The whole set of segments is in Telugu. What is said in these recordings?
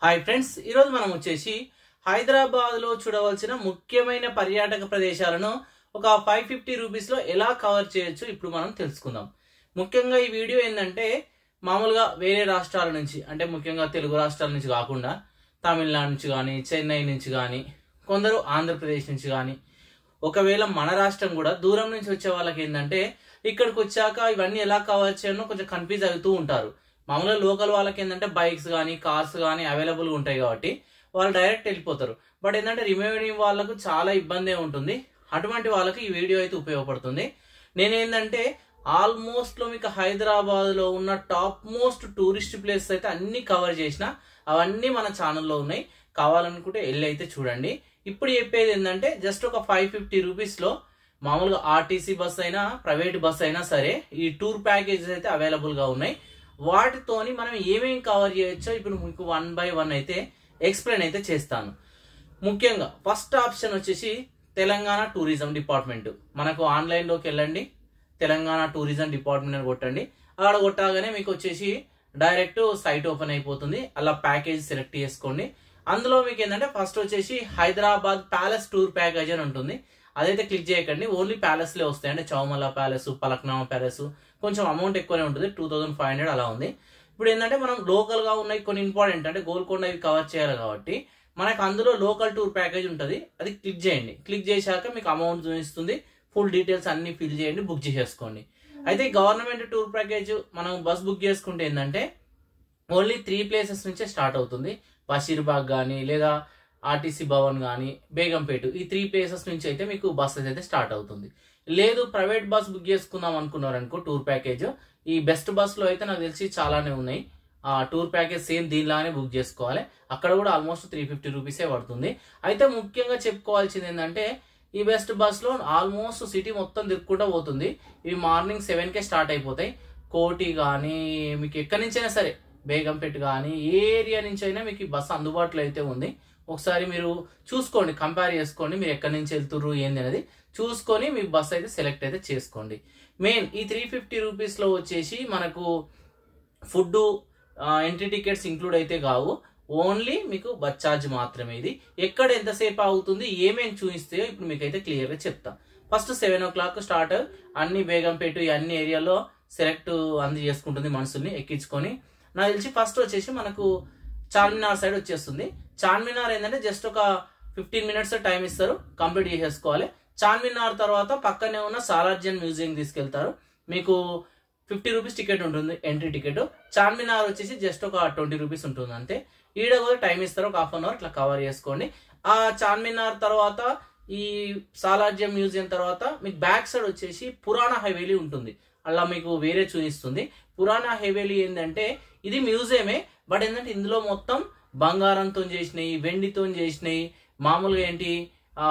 హాయ్ ఫ్రెండ్స్, ఈరోజు మనం వచ్చేసి హైదరాబాద్లో చూడవలసిన ముఖ్యమైన పర్యాటక ప్రదేశాలను ఒక 550 రూపీస్లో ఎలా కవర్ చేయొచ్చు ఇప్పుడు మనం తెలుసుకుందాం. ముఖ్యంగా ఈ వీడియో ఏంటంటే మామూలుగా వేరే రాష్ట్రాల నుంచి, అంటే ముఖ్యంగా తెలుగు రాష్ట్రాల నుంచి కాకుండా తమిళనాడు నుంచి కానీ, చెన్నై నుంచి కానీ, కొందరు ఆంధ్రప్రదేశ్ నుంచి కానీ, ఒకవేళ మన రాష్ట్రం కూడా దూరం నుంచి వచ్చే వాళ్ళకి ఏంటంటే ఇక్కడికి వచ్చాక ఇవన్నీ ఎలా కవర్ చేయనో కొంచెం కన్ఫ్యూజ్ అవుతూ ఉంటారు. మామూలుగా లోకల్ వాళ్ళకి ఏంటంటే బైక్స్ కానీ కార్స్ కానీ అవైలబుల్గా ఉంటాయి కాబట్టి వాళ్ళు డైరెక్ట్ వెళ్ళిపోతారు. బట్ ఏంటంటే రిమైనింగ్ వాళ్ళకు చాలా ఇబ్బంది ఉంటుంది. అటువంటి వాళ్ళకి ఈ వీడియో అయితే ఉపయోగపడుతుంది. నేనేంటంటే ఆల్మోస్ట్లో మీకు హైదరాబాద్లో ఉన్న టాప్ మోస్ట్ టూరిస్ట్ ప్లేసెస్ అయితే అన్ని కవర్ చేసిన, అవన్నీ మన ఛానల్లో ఉన్నాయి. కావాలనుకుంటే వెళ్ళి అయితే చూడండి. ఇప్పుడు చెప్పేది ఏంటంటే జస్ట్ ఒక 550 రూపీస్లో మామూలుగా ఆర్టీసీ బస్ అయినా ప్రైవేట్ బస్ అయినా సరే ఈ టూర్ ప్యాకేజెస్ అయితే అవైలబుల్గా ఉన్నాయి. వాటితోని మనం ఏమేమి కవర్ చేయొచ్చో ఇప్పుడు మీకు 1 by 1 అయితే ఎక్స్ప్లెయిన్ అయితే చేస్తాను. ముఖ్యంగా ఫస్ట్ ఆప్షన్ వచ్చేసి తెలంగాణ టూరిజం డిపార్ట్మెంట్. మనకు ఆన్లైన్లోకి వెళ్ళండి, తెలంగాణ టూరిజం డిపార్ట్మెంట్ అని కొట్టండి. అక్కడ కొట్టగానే మీకు వచ్చేసి డైరెక్ట్ సైట్ ఓపెన్ అయిపోతుంది. అలా ప్యాకేజ్ సెలెక్ట్ చేసుకోండి. అందులో మీకు ఏంటంటే ఫస్ట్ వచ్చేసి హైదరాబాద్ ప్యాలెస్ టూర్ ప్యాకేజ్ అని ఉంటుంది. అదైతే క్లిక్ చేయకండి, ఓన్లీ ప్యాలెస్లే వస్తాయి. అంటే చౌమలా ప్యాలెస్, పలక్నామా ప్యాలెస్, కొంచెం అమౌంట్ ఎక్కువనే ఉంటుంది, 2500 అలా ఉంది. ఇప్పుడు ఏంటంటే మనం లోకల్గా ఉన్నాయి కొన్ని ఇంపార్టెంట్, అంటే గోల్కొండ ఇవి కవర్ చేయాలి కాబట్టి మనకు అందులో లోకల్ టూర్ ప్యాకేజ్ ఉంటుంది. అది క్లిక్ చేయండి. క్లిక్ చేశాక మీకు అమౌంట్ చూపిస్తుంది, ఫుల్ డీటెయిల్స్ అన్ని ఫిల్ చేయండి, బుక్ చేసేసుకోండి. అయితే గవర్నమెంట్ టూర్ ప్యాకేజ్ మనం బస్ బుక్ చేసుకుంటే ఏంటంటే ఓన్లీ 3 ప్లేసెస్ నుంచే స్టార్ట్ అవుతుంది. బషీర్బాగ్ కానీ, లేదా ఆర్టీసీ భవన్ కానీ, బేగంపేట, ఈ 3 ప్లేసెస్ నుంచి అయితే మీకు బస్సెస్ అయితే స్టార్ట్ అవుతుంది. లేదు ప్రైవేట్ బస్ బుక్ చేసుకుందాం అనుకున్నారనుకో టూర్ ప్యాకేజ్, ఈ బెస్ట్ బస్లో అయితే నాకు తెలిసి చాలానే ఉన్నాయి. ఆ టూర్ ప్యాకేజ్ సేమ్ దీనిలానే బుక్ చేసుకోవాలి. అక్కడ కూడా ఆల్మోస్ట్ 350 రూపీసే పడుతుంది. అయితే ముఖ్యంగా చెప్పుకోవాల్సింది ఏంటంటే ఈ బెస్ట్ బస్లో ఆల్మోస్ట్ సిటీ మొత్తం తిరుక్కుంటూ పోతుంది. ఇవి మార్నింగ్ 7కే స్టార్ట్ అయిపోతాయి. కోటి కానీ మీకు ఎక్కడి నుంచైనా సరే, బేగంపేట కానీ ఏ ఏరియా నుంచి అయినా మీకు ఈ బస్సు అందుబాటులో అయితే ఉంది. ఒకసారి మీరు చూసుకోండి, కంపేర్ చేసుకోండి, మీరు ఎక్కడి నుంచి వెళ్తుర్రు ఏంది అనేది చూసుకొని మీ బస్ అయితే సెలెక్ట్ అయితే చేసుకోండి. మెయిన్ ఈ 350 రూపీస్లో వచ్చేసి మనకు ఫుడ్, ఎంట్రీ టికెట్స్ ఇంక్లూడ్ అయితే కావు. ఓన్లీ మీకు బస్ ఛార్జ్ మాత్రమే. ఇది ఎక్కడ ఎంతసేపు అవుతుంది, ఏమేమి చూపిస్తాయో ఇప్పుడు మీకు అయితే క్లియర్గా చెప్తా. ఫస్ట్ 7 o'clock స్టార్ట్, అన్ని బేగంపేట ఈ అన్ని ఏరియాలో సెలెక్ట్ చేసుకుంటుంది మనుషుల్ని ఎక్కించుకొని. నాకు తెలిసి ఫస్ట్ వచ్చేసి మనకు చార్మినార్ సైడ్ వచ్చేస్తుంది. చార్మినార్ ఏంటంటే జస్ట్ ఒక 15 minutes టైం ఇస్తారు, కంప్లీట్ చేసేసుకోవాలి. చార్మినార్ తర్వాత పక్కనే ఉన్న సాలార్జంగ్ మ్యూజియం తీసుకెళ్తారు. మీకు 50 రూపీస్ టికెట్ ఉంటుంది, ఎంట్రీ టికెట్. చార్మినార్ వచ్చేసి జస్ట్ ఒక 20 రూపీస్ ఉంటుంది అంతే. ఈడ కూడా టైం ఇస్తారు, ఒక 1/2 hour ఇట్లా కవర్ చేసుకోండి. ఆ చార్మినార్ తర్వాత ఈ సాలార్జంగ్ మ్యూజియం తర్వాత మీకు బ్యాక్ సైడ్ వచ్చేసి పురాణ హవేలీ ఉంటుంది. అలా మీకు వేరే చూపిస్తుంది. పురాణ హవేలీ ఏంటంటే ఇది మ్యూజియమే, బట్ ఏంటంటే ఇందులో మొత్తం బంగారంతో చేసినాయి, వెండితో చేసినాయి, మామూలుగా ఏంటి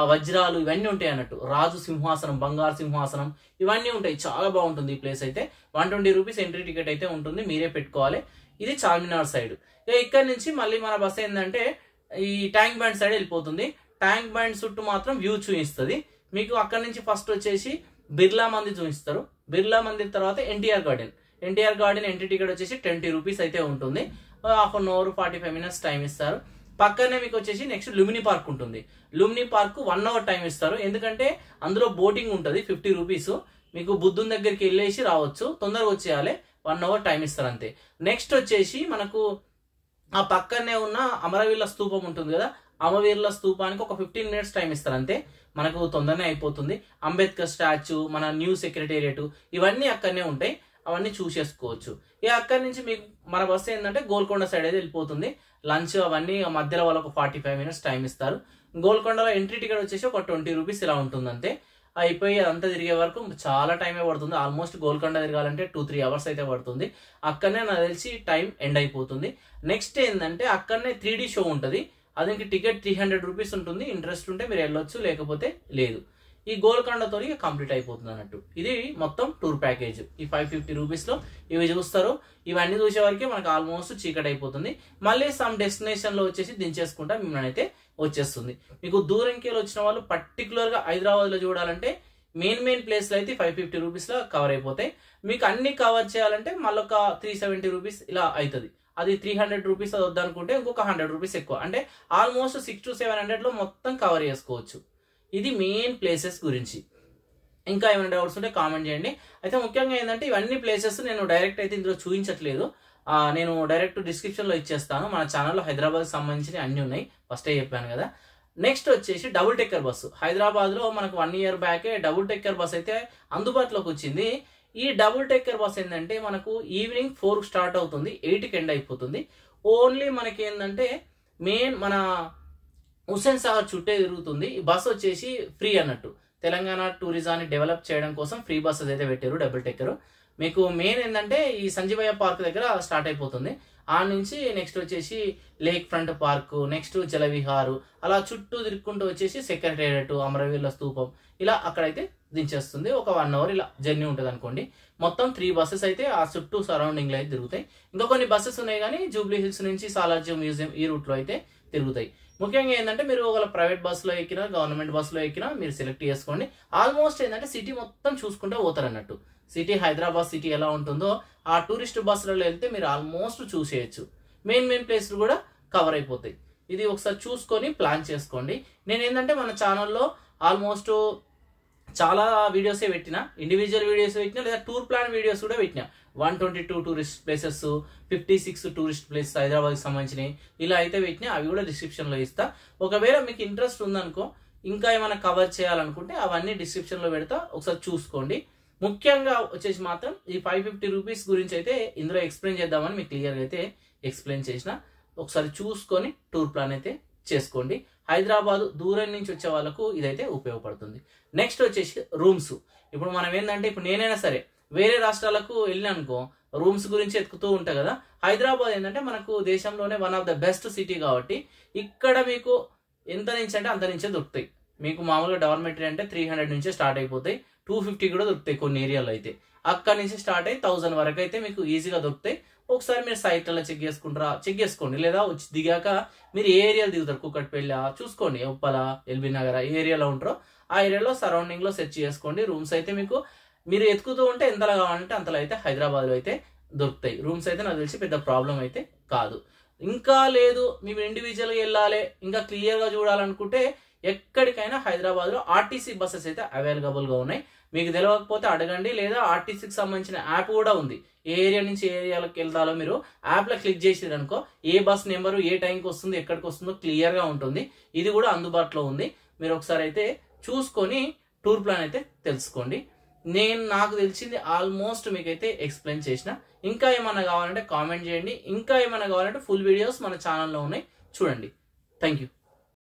వజ్రాలు ఇవన్నీ ఉంటాయి అన్నట్టు. రాజు సింహాసనం, బంగారు సింహాసనం ఇవన్నీ ఉంటాయి. చాలా బాగుంటుంది ఈ ప్లేస్ అయితే. 120 రూపీస్ ఎంట్రీ టికెట్ అయితే ఉంటుంది, మీరే పెట్టుకోవాలి. ఇది చార్మినార్ సైడ్. ఇక్కడ నుంచి మళ్ళీ మన బస్ ఏంటంటే ఈ ట్యాంక్ బండ్ సైడ్ వెళ్ళిపోతుంది. ట్యాంక్ బండ్ చుట్టూ మాత్రం వ్యూ చూపిస్తుంది మీకు. అక్కడ నుంచి ఫస్ట్ వచ్చేసి బిర్లా మందిర్ చూపిస్తారు. బిర్లా మందిర్ తర్వాత NTR garden. NTR garden entry ticket వచ్చేసి 20 రూపీస్ అయితే ఉంటుంది. 1/2 hour 45 minutes టైం ఇస్తారు. పక్కనే మీకు వచ్చేసి నెక్స్ట్ లుమిని పార్క్ ఉంటుంది. లుమిని పార్క్ 1 hour టైం ఇస్తారు. ఎందుకంటే అందులో బోటింగ్ ఉంటుంది, 50 రూపీస్. మీకు బుద్ధుని దగ్గరికి వెళ్ళేసి రావచ్చు, తొందరగా వచ్చేయాలి. 1 hour టైం ఇస్తారు అంతే. నెక్స్ట్ వచ్చేసి మనకు ఆ పక్కనే ఉన్న అమరవీరుల స్తూపం ఉంటుంది కదా, అమరవీరుల స్తూపానికి ఒక 15 minutes టైం ఇస్తారు అంతే. మనకు తొందరనే అయిపోతుంది. అంబేద్కర్ స్టాచ్యూ, మన న్యూ సెక్రటేరియట్ ఇవన్నీ అక్కడనే ఉంటాయి, అవన్నీ చూసేసుకోవచ్చు. ఇక అక్కడి నుంచి మీకు మన బస్సు ఏంటంటే గోల్కొండ సైడ్ అయితే వెళ్ళిపోతుంది. లంచ్ అవన్నీ మధ్యలో వాళ్ళకు 45 minutes టైం ఇస్తారు. గోల్కొండలో ఎంట్రీ టికెట్ వచ్చేసి ఒక 20 రూపీస్ ఇలా ఉంటుంది అంతే. అయిపోయి అంతా తిరిగే వరకు చాలా టైమే పడుతుంది. ఆల్మోస్ట్ గోల్కొండ తిరగాలంటే 2-3 hours అయితే పడుతుంది. అక్కడనే నాకు తెలిసి టైం ఎండ్ అయిపోతుంది. నెక్స్ట్ ఏంటంటే అక్కడనే 3D షో ఉంటుంది. అదికి టికెట్ 300 రూపీస్ ఉంటుంది. ఇంట్రెస్ట్ ఉంటే మీరు వెళ్ళొచ్చు, లేకపోతే లేదు. ఈ గోల్కొండతో కంప్లీట్ అయిపోతుంది అన్నట్టు. ఇది మొత్తం టూర్ ప్యాకేజ్. ఈ 550 రూపీస్లో ఇవి చూస్తారు. ఇవన్నీ చూసే వరకే మనకు ఆల్మోస్ట్ చీకటి అయిపోతుంది. మళ్ళీ సమ్ డెస్టినేషన్లో వచ్చేసి దించేసుకుంటా మిమ్మల్ని అయితే వచ్చేస్తుంది. మీకు దూరంకి వచ్చిన వాళ్ళు పర్టికులర్గా హైదరాబాద్లో చూడాలంటే మెయిన్ ప్లేస్లో అయితే 550 రూపీస్లో కవర్ అయిపోతాయి. మీకు అన్ని కవర్ చేయాలంటే మళ్ళొక 370 రూపీస్ ఇలా అవుతుంది. అది 300 రూపీస్ అది వద్దనుకుంటే ఇంకొక 100 రూపీస్ ఎక్కువ, అంటే ఆల్మోస్ట్ 600 to 700 మొత్తం కవర్ చేసుకోవచ్చు. ఇది మెయిన్ ప్లేసెస్ గురించి. ఇంకా ఏమైనా డౌట్స్ ఉంటే కామెంట్ చేయండి. అయితే ముఖ్యంగా ఏంటంటే ఇవన్నీ ప్లేసెస్ నేను డైరెక్ట్ అయితే ఇందులో చూపించట్లేదు, నేను డైరెక్ట్ డిస్క్రిప్షన్లో ఇచ్చేస్తాను. మన ఛానల్లో హైదరాబాద్కి సంబంధించి అన్నీ ఉన్నాయి, ఫస్టే చెప్పాను కదా. నెక్స్ట్ వచ్చేసి డబుల్ టెక్కర్ బస్సు. హైదరాబాద్లో మనకు 1 year బ్యాకే డబుల్ టెక్కర్ బస్ అయితే అందుబాటులోకి వచ్చింది. ఈ డబుల్ టెక్కర్ బస్ ఏంటంటే మనకు ఈవినింగ్ 4 స్టార్ట్ అవుతుంది, 8కి ఎండ్ అయిపోతుంది. ఓన్లీ మనకి ఏంటంటే మెయిన్ మన హుస్సేన్ సాగర్ చుట్టే తిరుగుతుంది. ఈ బస్ వచ్చేసి ఫ్రీ అన్నట్టు, తెలంగాణ టూరిజాన్ని డెవలప్ చేయడం కోసం ఫ్రీ బస్సెస్ అయితే పెట్టారు డబుల్ టెక్కర్. మీకు మెయిన్ ఏంటంటే ఈ సంజీవయ్య పార్క్ దగ్గర స్టార్ట్ అయిపోతుంది, ఆ నుంచి నెక్స్ట్ వచ్చేసి లేక్ ఫ్రంట్ పార్క్, నెక్స్ట్ జలవిహారు, అలా చుట్టూ తిరుక్కుంటూ వచ్చేసి సెక్రటేరియట్, అమరవీరుల స్తూపం, ఇలా అక్కడైతే దించేస్తుంది. ఒక 1 hour ఇలా జర్నీ ఉంటుంది అనుకోండి. మొత్తం 3 buses అయితే ఆ చుట్టూ సరౌండింగ్ లో అయితే తిరుగుతాయి. ఇంకా కొన్ని బస్సెస్ ఉన్నాయి కానీ జూబ్లీ హిల్స్ నుంచి సాలార్జంగ్ మ్యూజియం ఈ రూట్ లో అయితే తిరుగుతాయి. ముఖ్యంగా ఏంటంటే మీరు ఒక ప్రైవేట్ బస్సులో ఎక్కినా గవర్నమెంట్ బస్సులో ఎక్కినా మీరు సెలెక్ట్ చేసుకోండి. ఆల్మోస్ట్ ఏంటంటే సిటీ మొత్తం చూసుకుంటే పోతారు అన్నట్టు. సిటీ హైదరాబాద్ సిటీ ఎలా ఉంటుందో ఆ టూరిస్ట్ బస్సులలో వెళ్తే మీరు ఆల్మోస్ట్ చూసేయచ్చు. మెయిన్ ప్లేస్లు కూడా కవర్ అయిపోతాయి. ఇది ఒకసారి చూసుకొని ప్లాన్ చేసుకోండి. నేను ఏంటంటే మన ఛానల్లో ఆల్మోస్ట్ చాలా వీడియోసే పెట్టిన, ఇండివిజువల్ వీడియోస్ పెట్టినా లేదా టూర్ ప్లాన్ వీడియోస్ కూడా పెట్టినా. 122 టూరిస్ట్ ప్లేసెస్, 56 టూరిస్ట్ ప్లేసెస్ హైదరాబాద్కి సంబంధించినవి ఇలా అయితే పెట్టినా. అవి కూడా డిస్క్రిప్షన్లో ఇస్తా. ఒకవేళ మీకు ఇంట్రెస్ట్ ఉందనుకో, ఇంకా ఏమైనా కవర్ చేయాలనుకుంటే అవన్నీ డిస్క్రిప్షన్లో పెడతా, ఒకసారి చూసుకోండి. ముఖ్యంగా వచ్చేసి మాత్రం ఈ 550 రూపీస్ గురించి అయితే ఇందులో ఎక్స్ప్లెయిన్ చేద్దామని మీకు క్లియర్గా అయితే ఎక్స్ప్లెయిన్ చేసిన. ఒకసారి చూసుకొని టూర్ ప్లాన్ అయితే చేసుకోండి. హైదరాబాద్ దూరం నుంచి వచ్చే వాళ్ళకు ఇదైతే ఉపయోగపడుతుంది. నెక్స్ట్ వచ్చేసి రూమ్స్. ఇప్పుడు మనం ఏంటంటే ఇప్పుడు నేనైనా సరే వేరే రాష్ట్రాలకు వెళ్ళినా అనుకో, రూమ్స్ గురించి ఎత్తుకుతూ ఉంటా కదా. హైదరాబాద్ ఏంటంటే మనకు దేశంలోనే one of the best city కాబట్టి ఇక్కడ మీకు ఎంత నుంచి అంటే అంత నుంచే దొరుకుతాయి. మీకు మామూలుగా డార్మెటరీ అంటే 300 నుంచే స్టార్ట్ అయిపోతాయి, 250 కూడా దొరుకుతాయి కొన్ని ఏరియాలో అయితే. అక్కడి నుంచి స్టార్ట్ అయ్యి 1000 వరకు అయితే మీకు ఈజీగా దొరుకుతాయి. ఒకసారి మీరు సైట్లలో చెక్ చేసుకోండి, లేదా వచ్చి దిగాక మీరు ఏ ఏరియాలో దిగుతారు, కుక్కట్పల్లి చూసుకోండి, ఉప్పల, ఎల్బీ నగర్ ఏ ఏరియాలో ఉంటారో ఆ ఏరియాలో సరౌండింగ్ లో సెర్చ్ చేసుకోండి. రూమ్స్ అయితే మీకు మీరు ఎత్తుకుతూ ఉంటే ఎంతలా కావాలంటే అంతలా అయితే హైదరాబాద్లో అయితే దొరుకుతాయి. రూమ్స్ అయితే నాకు తెలిసి పెద్ద ప్రాబ్లం అయితే కాదు. ఇంకా లేదు మీరు ఇండివిజువల్గా వెళ్ళాలి, ఇంకా క్లియర్గా చూడాలనుకుంటే ఎక్కడికైనా హైదరాబాద్లో ఆర్టీసీ బస్సెస్ అయితే అవైలబుల్గా ఉన్నాయి. మీకు తెలియకపోతే అడగండి, లేదా ఆర్టీసీకి సంబంధించిన యాప్ కూడా ఉంది. ఏ ఏరియా నుంచి ఏ ఏరియాలోకి వెళ్తాలో మీరు యాప్లో క్లిక్ చేసిరు అనుకో, ఏ బస్ నెంబరు ఏ టైంకి వస్తుందో ఎక్కడికి వస్తుందో క్లియర్గా ఉంటుంది. ఇది కూడా అందుబాటులో ఉంది. మీరు ఒకసారి అయితే చూసుకొని టూర్ ప్లాన్ అయితే తెలుసుకోండి. నాకు తెలిసింది ఆల్మోస్ట్ మీకైతే ఎక్స్ప్లెయిన్ చేసిన. ఇంకా ఏమన్నా కావాలంటే కామెంట్ చేయండి. ఇంకా ఏమన్నా కావాలంటే ఫుల్ వీడియోస్ మన ఛానల్లో ఉన్నాయి, చూడండి. Thank you.